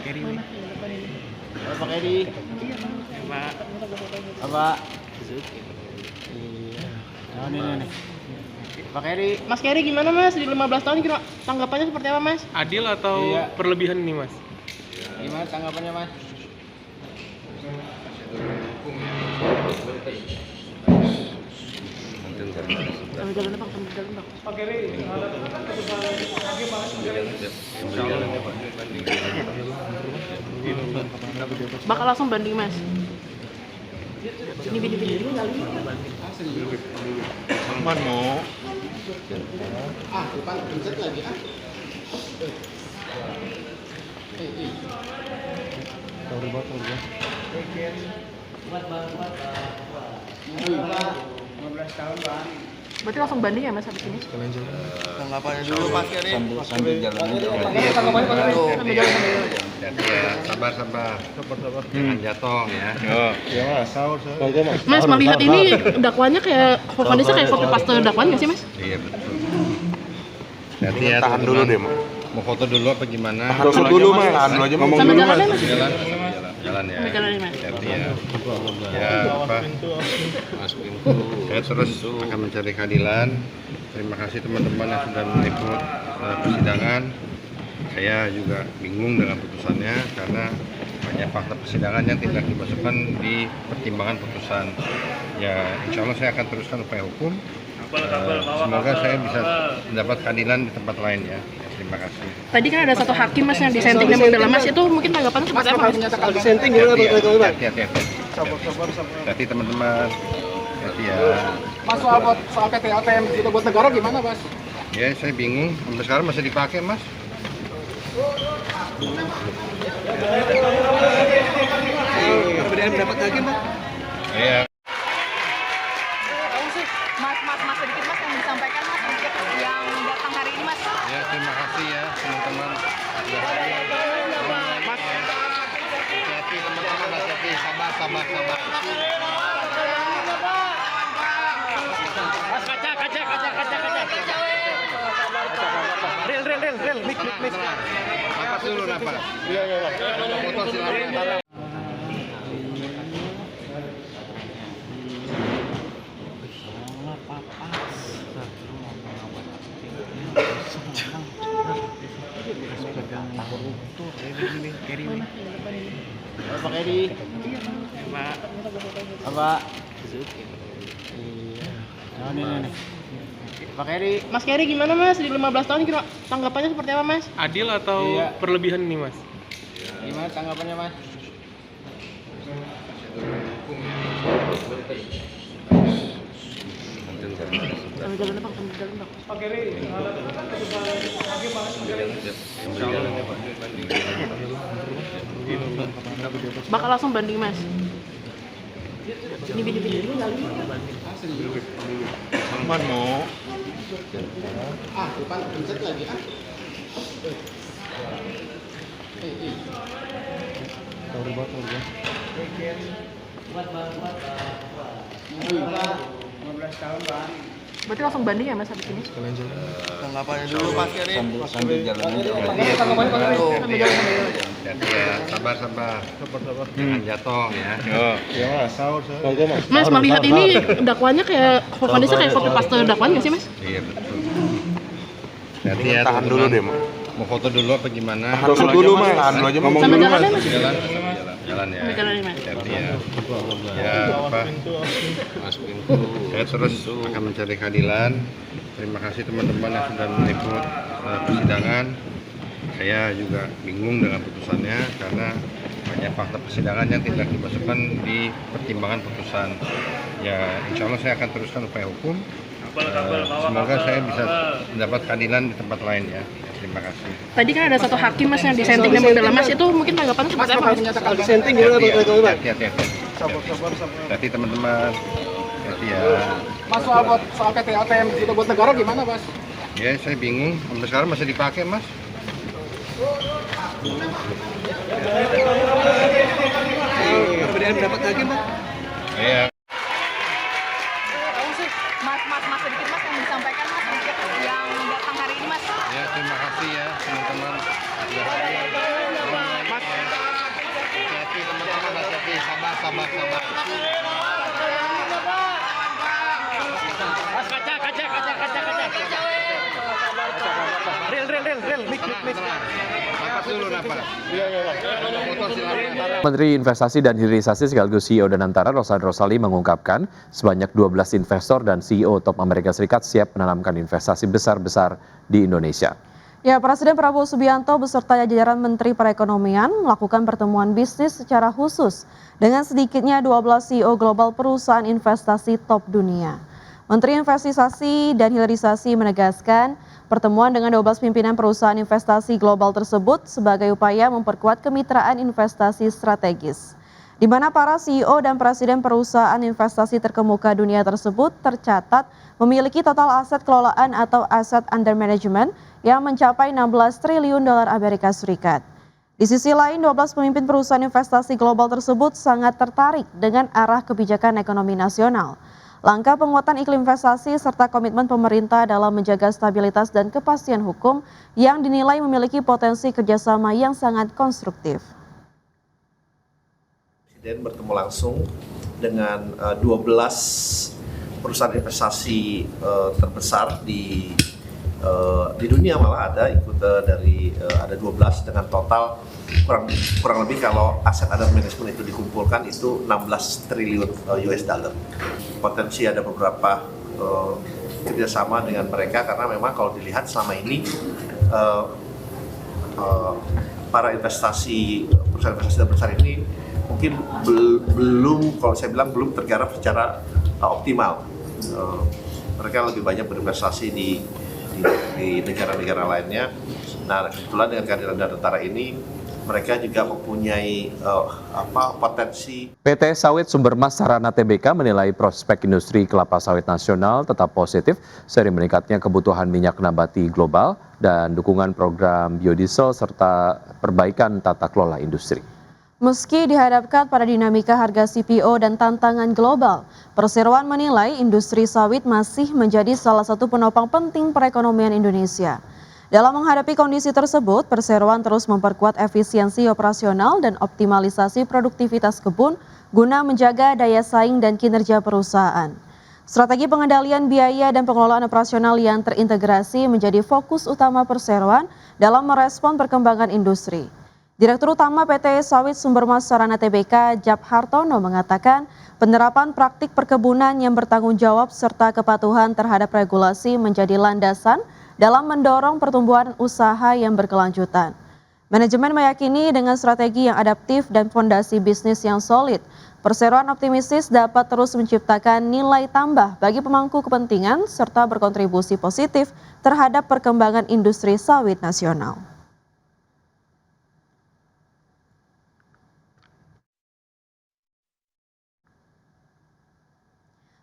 Keri. Pak Edi. Pak. Apa? Iya. Oh, nih. Pak Edi. Mas Keri gimana Mas? Di 15 tahun kira tanggapannya seperti apa Mas? Adil atau Iya. berlebihan ini Mas? Gimana tanggapannya, Mas? Sambil jalan Bang, sambil jalan Bang. Pak Keri, Bakal langsung banding Mas. Ini video kali. Man mau. Depan pencet lagi Tahu banget. 15 tahun Bang. Berarti langsung banding ya Mas habis ini? Tanggapannya dulu Mas Keri. Sambil jalan. Sambil jalan. Sabar. Jangan jatuh ya. Ya, Mas, sahur. Mas melihat ini dakwaannya kayak vonisnya kayak copy paste dakwaan nggak sih Mas? Iya betul. Hati ya. Tahan dulu deh, Mak. Mau foto dulu apa gimana? Tahan dulu, Mas. Tahan dulu aja, Mas. Sambil jalan ya Mas? Jalan ya. Sambil jalan ya Mas. Hati ya. Ya apa? Saya terus akan mencari keadilan. Terima kasih teman-teman yang sudah meliput persidangan. Saya juga bingung dengan putusannya karena banyak fakta persidangan yang tidak dimasukkan di pertimbangan putusan. Ya, insya Allah saya akan teruskan upaya hukum. Semoga saya bisa mendapat keadilan di tempat lain ya. Terima kasih. Tadi kan ada satu hakim Mas yang disenting dan membela Mas, itu mungkin tanggapannya seperti apa Mas? Disenting Hati teman-teman. Hati ya. Mas soal PT ATM itu buat negara gimana Mas? Ya saya bingung. Sampai sekarang masih dipakai Mas. Perbedaan pendapat lagi Mas? Iya. Mas sedikit Mas yang disampaikan Mas sedikit yang datang hari ini Mas. Ya terima kasih ya teman-teman. Mas. Hati teman-teman, hati sabar. Real. Mik. Napas dulu napas. Iya. Foto silakan. Pak Edi. Pak. Apa? Iya. Oh, nih. Pak Edi. Mas Keri gimana Mas? Di 15 tahun kira tanggapannya seperti apa Mas? Adil atau Iya. berlebihan ini Mas? Gimana tanggapannya, Mas? Sambil jalan Bang, sambil jalan Bang. Pak Keri, Bakal langsung banding Mas. Ini video kali. Man mau. Depan pencet lagi Tahu banget. 15 tahun Bang. Berarti langsung banding ya Mas habis ini? Tanggapannya dulu Mas Keri. Sambil jalan. Sambil jalan. Hati ya. Sabar. Jangan jatuh ya. Ya, Mas, sahur. Mas melihat ini dakwaannya kayak vonisnya kayak copy paste dakwaan nggak sih Mas? Iya betul. Hati ya. Tahan dulu deh, Mak. Mau foto dulu apa gimana? Tahan dulu, Mas. Tahan dulu aja, Mas. Sambil jalan ya Mas? Jalan ya. Sambil jalan ya Mas. Hati ya. Ya apa? Saya terus akan mencari keadilan. Terima kasih teman-teman yang sudah meliput persidangan. Saya juga bingung dengan putusannya karena banyak fakta persidangan yang tidak dimasukkan di pertimbangan putusan. Ya, insya Allah saya akan teruskan upaya hukum. Semoga saya bisa mendapat keadilan di tempat lain ya. Terima kasih. Tadi kan ada satu hakim Mas yang disenting dan membela Mas, itu mungkin tanggapannya seperti apa Mas? Disenting Hati. Hati teman-teman. Hati ya. Mas soal PT ATM itu buat negara gimana Mas? Ya saya bingung. Sampai sekarang masih dipakai Mas. Perbedaan pendapat lagi Mas? Iya. Mas sedikit Mas yang disampaikan Mas sedikit yang datang hari ini Mas. Ya terima kasih ya teman-teman. sabar. Napas dulu, napas. Foto silakan. Menteri Investasi dan Hilirisasi sekaligus CEO Danantara Rosali Roslani mengungkapkan sebanyak 12 investor dan CEO top Amerika Serikat siap menanamkan investasi besar-besar di Indonesia. Ya, Presiden Prabowo Subianto beserta jajaran Menteri Perekonomian melakukan pertemuan bisnis secara khusus dengan sedikitnya 12 CEO global perusahaan investasi top dunia. Menteri Investasi dan Hilirisasi menegaskan pertemuan dengan 12 pimpinan perusahaan investasi global tersebut sebagai upaya memperkuat kemitraan investasi strategis, di mana para CEO dan presiden perusahaan investasi terkemuka dunia tersebut tercatat memiliki total aset kelolaan atau aset under management yang mencapai 16 triliun dolar Amerika Serikat. Di sisi lain, 12 pemimpin perusahaan investasi global tersebut sangat tertarik dengan arah kebijakan ekonomi nasional, langkah penguatan iklim investasi serta komitmen pemerintah dalam menjaga stabilitas dan kepastian hukum yang dinilai memiliki potensi kerjasama yang sangat konstruktif. Presiden bertemu langsung dengan 12 perusahaan investasi terbesar di dunia, malah ada ikut ada 12 dengan total kurang lebih kalau aset under management itu dikumpulkan itu 16 triliun US dollar. Potensi ada beberapa kerjasama dengan mereka karena memang kalau dilihat selama ini para perusahaan investasi terbesar ini mungkin belum, kalau saya bilang belum tergarap secara optimal. Mereka lebih banyak berinvestasi di negara-negara lainnya. Nah, kebetulan dengan kehadiran Danantara ini mereka juga mempunyai potensi. PT Sawit Sumbermas Sarana Tbk menilai prospek industri kelapa sawit nasional tetap positif seiring meningkatnya kebutuhan minyak nabati global dan dukungan program biodiesel serta perbaikan tata kelola industri. Meski dihadapkan pada dinamika harga CPO dan tantangan global, Perseroan menilai industri sawit masih menjadi salah satu penopang penting perekonomian Indonesia. Dalam menghadapi kondisi tersebut, Perseroan terus memperkuat efisiensi operasional dan optimalisasi produktivitas kebun guna menjaga daya saing dan kinerja perusahaan. Strategi pengendalian biaya dan pengelolaan operasional yang terintegrasi menjadi fokus utama Perseroan dalam merespon perkembangan industri. Direktur Utama PT Sawit Sumbermas Sarana Tbk, Jap Hartono mengatakan penerapan praktik perkebunan yang bertanggung jawab serta kepatuhan terhadap regulasi menjadi landasan dalam mendorong pertumbuhan usaha yang berkelanjutan. Manajemen meyakini dengan strategi yang adaptif dan fondasi bisnis yang solid, Perseroan optimistis dapat terus menciptakan nilai tambah bagi pemangku kepentingan serta berkontribusi positif terhadap perkembangan industri sawit nasional.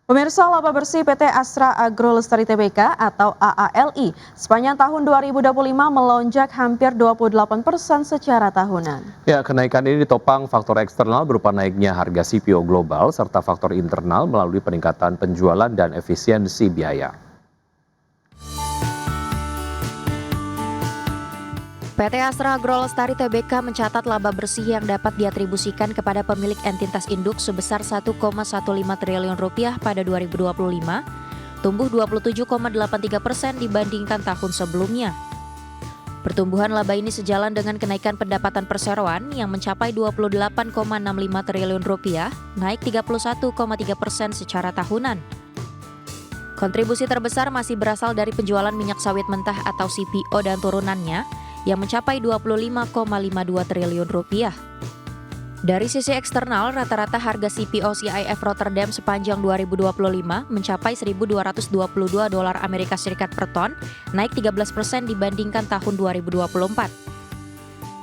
Pemirsa, laba bersih PT Astra Agro Lestari Tbk atau AALI sepanjang tahun 2025 melonjak hampir 28% secara tahunan. Ya, kenaikan ini ditopang faktor eksternal berupa naiknya harga CPO global serta faktor internal melalui peningkatan penjualan dan efisiensi biaya. PT Astra Agro Lestari Tbk mencatat laba bersih yang dapat diatribusikan kepada pemilik entitas induk sebesar 1,15 triliun rupiah pada 2025, tumbuh 27,83% dibandingkan tahun sebelumnya. Pertumbuhan laba ini sejalan dengan kenaikan pendapatan perseroan yang mencapai 28,65 triliun rupiah, naik 31,3% secara tahunan. Kontribusi terbesar masih berasal dari penjualan minyak sawit mentah atau CPO dan turunannya, yang mencapai 25,52 triliun rupiah. Dari sisi eksternal, rata-rata harga CPO CIF Rotterdam sepanjang 2025 mencapai $1.222 Amerika Serikat per ton, naik 13% dibandingkan tahun 2024.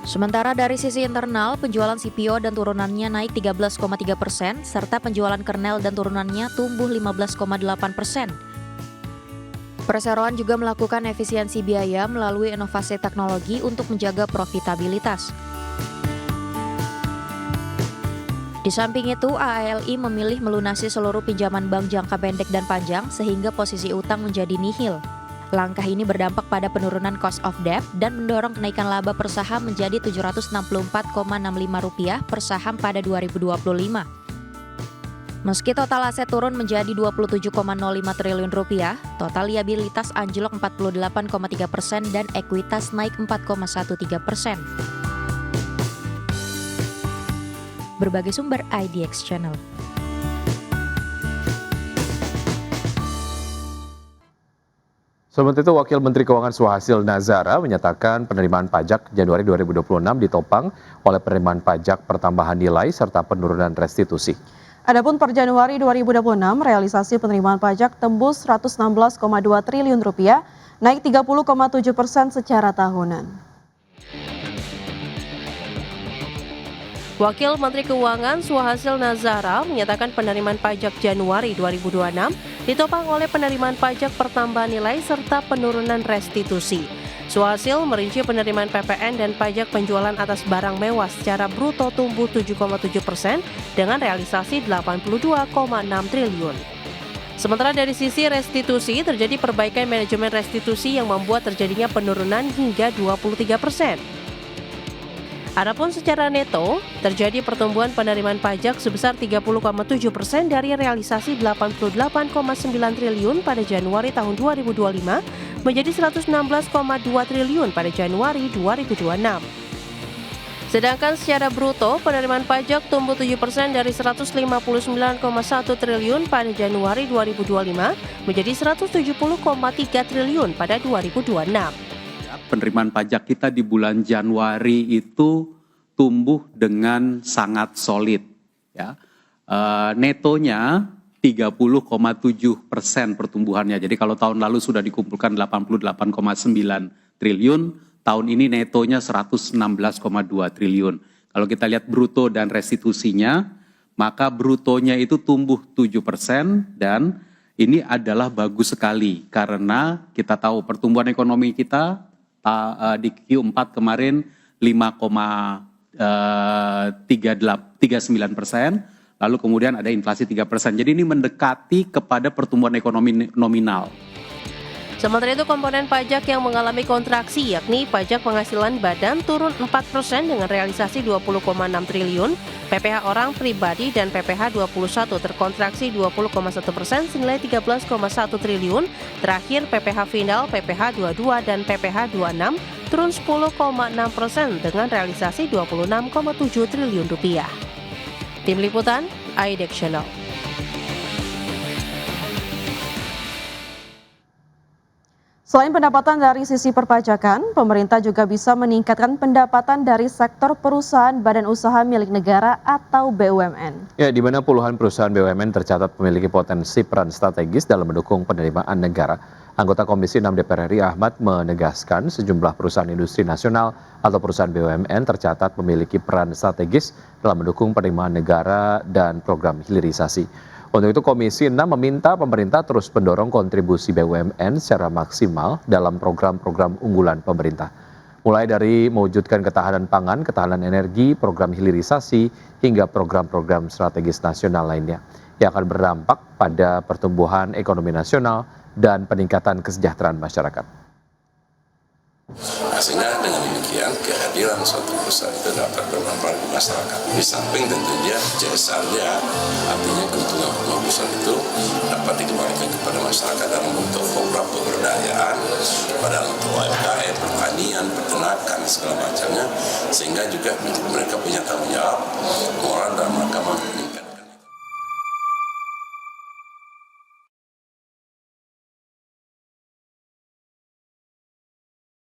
Sementara dari sisi internal, penjualan CPO dan turunannya naik 13,3%, serta penjualan kernel dan turunannya tumbuh 15,8%. Perseroan juga melakukan efisiensi biaya melalui inovasi teknologi untuk menjaga profitabilitas. Di samping itu, AALI memilih melunasi seluruh pinjaman bank jangka pendek dan panjang sehingga posisi utang menjadi nihil. Langkah ini berdampak pada penurunan cost of debt dan mendorong kenaikan laba per saham menjadi Rp764,65 per saham pada 2025. Meski total aset turun menjadi 27,05 triliun rupiah, total liabilitas anjlok 48,3% dan ekuitas naik 4,13%. Berbagai sumber IDX Channel. Sementara itu, Wakil Menteri Keuangan Suhasil Nazara menyatakan penerimaan pajak Januari 2026 ditopang oleh penerimaan pajak pertambahan nilai serta penurunan restitusi. Adapun per Januari 2026, realisasi penerimaan pajak tembus 116,2 triliun rupiah, naik 30,7% secara tahunan. Wakil Menteri Keuangan Suhasil Nazara menyatakan penerimaan pajak Januari 2026 ditopang oleh penerimaan pajak pertambahan nilai serta penurunan restitusi. Suhasil merinci penerimaan PPN dan pajak penjualan atas barang mewah secara bruto tumbuh 7,7% dengan realisasi 82,6 triliun. Sementara dari sisi restitusi terjadi perbaikan manajemen restitusi yang membuat terjadinya penurunan hingga 23%. Adapun secara neto, terjadi pertumbuhan penerimaan pajak sebesar 30,7% dari realisasi 88,9 triliun pada Januari tahun 2025 menjadi 116,2 triliun pada Januari 2026. Sedangkan secara bruto, penerimaan pajak tumbuh 7% dari 159,1 triliun pada Januari 2025 menjadi 170,3 triliun pada 2026. Penerimaan pajak kita di bulan Januari itu tumbuh dengan sangat solid, ya. Netonya 30,7% pertumbuhannya. Jadi kalau tahun lalu sudah dikumpulkan 88,9 triliun, tahun ini netonya 116,2 triliun. Kalau kita lihat bruto dan restitusinya, maka brutonya itu tumbuh 7% dan ini adalah bagus sekali karena kita tahu pertumbuhan ekonomi kita di Q4 kemarin 5,39%, lalu kemudian ada inflasi 3%. Jadi ini mendekati kepada pertumbuhan ekonomi nominal. Sementara itu komponen pajak yang mengalami kontraksi yakni pajak penghasilan badan turun 4% dengan realisasi 20,6 triliun, PPh orang pribadi dan PPh 21 terkontraksi 20,1% senilai 13,1 triliun, terakhir PPh final, PPh 22 dan PPh 26 turun 10,6% dengan realisasi 26,7 triliun rupiah. Tim Liputan, IDX Channel. Selain pendapatan dari sisi perpajakan, pemerintah juga bisa meningkatkan pendapatan dari sektor perusahaan badan usaha milik negara atau BUMN. Ya, di mana puluhan perusahaan BUMN tercatat memiliki potensi peran strategis dalam mendukung penerimaan negara. Anggota Komisi 6 DPR RI Ahmad menegaskan sejumlah perusahaan industri nasional atau perusahaan BUMN tercatat memiliki peran strategis dalam mendukung penerimaan negara dan program hilirisasi. Untuk itu Komisi 6 meminta pemerintah terus mendorong kontribusi BUMN secara maksimal dalam program-program unggulan pemerintah. Mulai dari mewujudkan ketahanan pangan, ketahanan energi, program hilirisasi, hingga program-program strategis nasional lainnya yang akan berdampak pada pertumbuhan ekonomi nasional dan peningkatan kesejahteraan masyarakat. Sehingga dengan demikian kehadiran suatu perusahaan itu dapat bermanfaat di masyarakat. Di samping tentunya CSR-nya, artinya keuntungan perusahaan itu dapat dikembalikan kepada masyarakat dalam bentuk program pemberdayaan, pada untuk UMKM, pertanian, peternakan, segala macamnya, sehingga juga mereka punya tanggung jawab moral dalam rangka